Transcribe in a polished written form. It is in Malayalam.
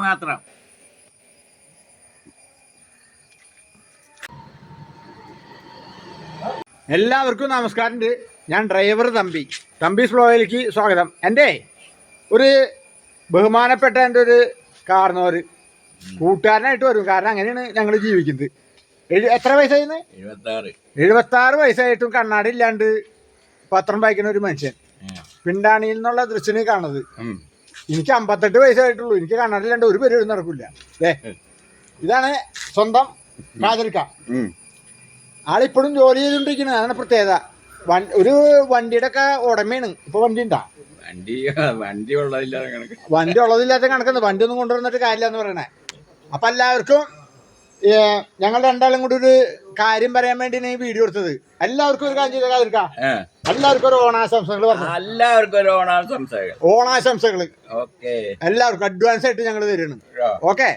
മാത്രം. എല്ലാവർക്കും നമസ്കാരമുണ്ട്. ഞാൻ ഡ്രൈവർ തമ്പീസ് വ്ലോഗിലേക്ക് സ്വാഗതം. എൻ്റെ ഒരു ബഹുമാനപ്പെട്ട എൻ്റെ ഒരു കാർന്നവർ കൂട്ടുകാരനായിട്ട് വരും. കാരണം അങ്ങനെയാണ് ഞങ്ങൾ ജീവിക്കുന്നത്. എത്ര വയസ്സായിരുന്നു? 76 വയസ്സായിട്ടും കണ്ണാടി ഇല്ലാണ്ട് പത്രം വായിക്കുന്ന ഒരു മനുഷ്യൻ. പിണ്ടാണിയിൽ നിന്നുള്ള ദൃശ്യം കാണുന്നത്. എനിക്ക് 58 വയസ്സായിട്ടുള്ളൂ. എനിക്ക് കണ്ണാടി ഇല്ലാണ്ട് ഒരു പരിപാടി നടക്കില്ല. ഇതാണ് സ്വന്തം കാതൽക്ക. ആളിപ്പോഴും ജോലി ചെയ്തുകൊണ്ടിരിക്കുന്നത്. അതാണ് പ്രത്യേകത. ഒരു വണ്ടിയുടെ ഒക്കെ ഉടമയാണ്. ഇപ്പൊ വണ്ടി ഉണ്ടാ? വണ്ടി ഉള്ളതില്ലാത്ത കണക്കുന്നത്. വണ്ടി ഒന്നും കൊണ്ടുവന്നിട്ട് കാര്യമില്ല എന്ന് പറയണേ. അപ്പൊ എല്ലാവർക്കും ഞങ്ങൾ രണ്ടാളും കൂടി ഒരു കാര്യം പറയാൻ വേണ്ടി ഈ വീഡിയോ എടുത്തത്. എല്ലാവർക്കും ഒരു കാര്യം ചെയ്ത എല്ലാവർക്കും ഒരു ഓണാശംസകൾ പറഞ്ഞു. എല്ലാവർക്കും ഓണാശംസകൾ എല്ലാവർക്കും അഡ്വാൻസ് ആയിട്ട് ഞങ്ങൾ തരുന്നു. ഓക്കെ.